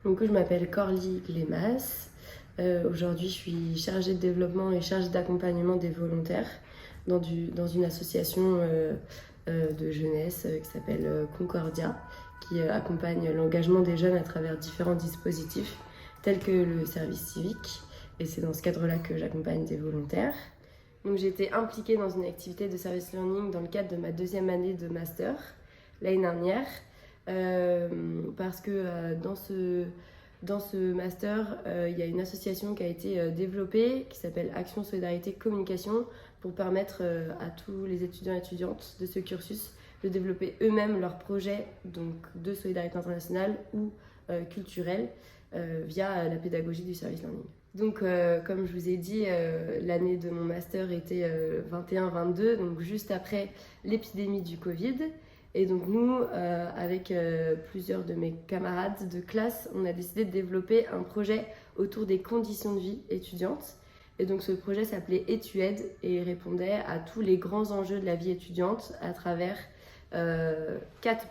Donc, je m'appelle Corly Glemas. Aujourd'hui, je suis chargée de développement et chargée d'accompagnement des volontaires dans une association de jeunesse qui s'appelle Concordia, qui accompagne l'engagement des jeunes à travers différents dispositifs tels que le service civique. Et c'est dans ce cadre-là que j'accompagne des volontaires. Donc, j'ai été impliquée dans une activité de service learning dans le cadre de ma deuxième année de master l'année dernière. Parce que dans ce master, il y a une association qui a été développée qui s'appelle Action Solidarité Communication pour permettre à tous les étudiants et étudiantes de ce cursus de développer eux-mêmes leurs projets donc, de solidarité internationale ou culturelle via la pédagogie du service learning. Donc, comme je vous ai dit, l'année de mon master était 21-22, donc juste après l'épidémie du Covid. Et donc nous, avec plusieurs de mes camarades de classe, on a décidé de développer un projet autour des conditions de vie étudiantes. Et donc ce projet s'appelait Etuaide et répondait à tous les grands enjeux de la vie étudiante à travers 4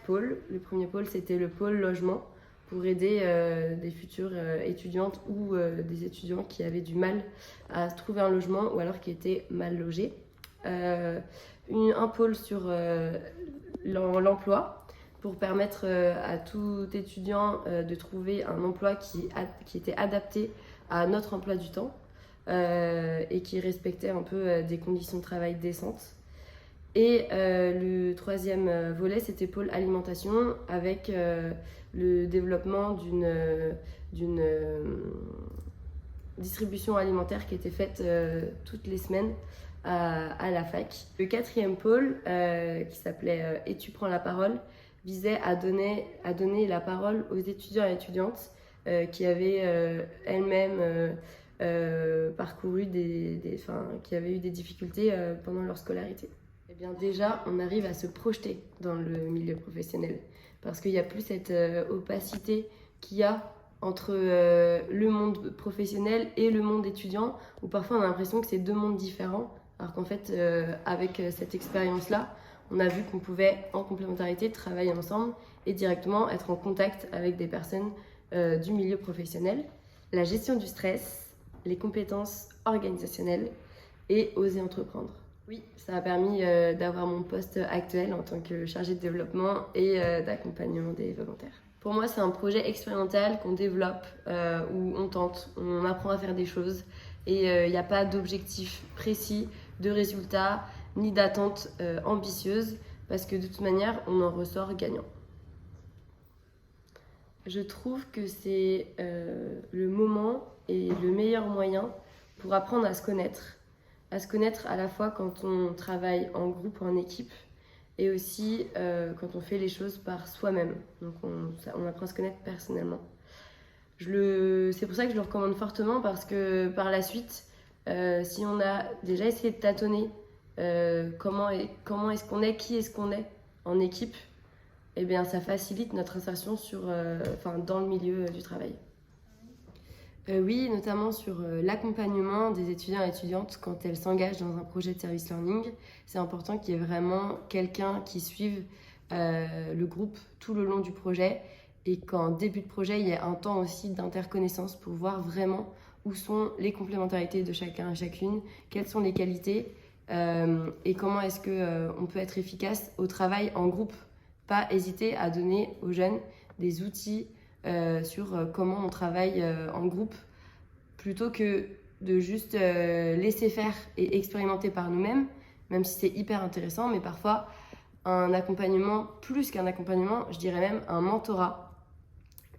pôles. Le premier pôle, c'était le pôle logement pour aider des futures étudiantes ou des étudiants qui avaient du mal à trouver un logement ou alors qui étaient mal logés. Un pôle sur l'emploi pour permettre à tout étudiant de trouver un emploi qui était adapté à notre emploi du temps et qui respectait un peu des conditions de travail décentes. Et le troisième volet, c'était pôle alimentation avec le développement d'une distribution alimentaire qui était faite toutes les semaines à la fac. Le quatrième pôle, qui s'appelait Et tu prends la parole, visait à donner la parole aux étudiants et étudiantes qui avaient elles-mêmes parcouru qui avaient eu des difficultés pendant leur scolarité. Et bien déjà, on arrive à se projeter dans le milieu professionnel parce qu'il n'y a plus cette opacité qu'il y a entre le monde professionnel et le monde étudiant, où parfois on a l'impression que c'est deux mondes différents. Alors qu'en fait, avec cette expérience-là, on a vu qu'on pouvait, en complémentarité, travailler ensemble et directement être en contact avec des personnes du milieu professionnel. La gestion du stress, les compétences organisationnelles et oser entreprendre. Oui, ça a permis d'avoir mon poste actuel en tant que chargée de développement et d'accompagnement des volontaires. Pour moi, c'est un projet expérimental qu'on développe, où on tente, on apprend à faire des choses et il n'y a pas d'objectif précis, de résultats, ni d'attente ambitieuse, parce que de toute manière, on en ressort gagnant. Je trouve que c'est le moment et le meilleur moyen pour apprendre à se connaître à la fois quand on travaille en groupe ou en équipe, et aussi quand on fait les choses par soi-même. Donc on apprend à se connaître personnellement. C'est pour ça que je le recommande fortement, parce que par la suite, si on a déjà essayé de tâtonner comment est-ce qu'on est, qui est-ce qu'on est en équipe, eh bien ça facilite notre insertion dans le milieu du travail. Oui, notamment sur l'accompagnement des étudiants et étudiantes quand elles s'engagent dans un projet de service learning. C'est important qu'il y ait vraiment quelqu'un qui suive le groupe tout le long du projet, et qu'en début de projet, il y ait un temps aussi d'interconnaissance pour voir vraiment où sont les complémentarités de chacun et chacune, quelles sont les qualités et comment est-ce qu'on peut être efficace au travail en groupe. Pas hésiter à donner aux jeunes des outils sur comment on travaille en groupe, plutôt que de juste laisser faire et expérimenter par nous-mêmes, même si c'est hyper intéressant, mais parfois un accompagnement, plus qu'un accompagnement, je dirais même un mentorat,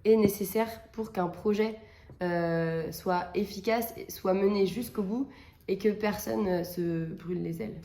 est nécessaire pour qu'un projet soit efficace, soit mené jusqu'au bout et que personne se brûle les ailes.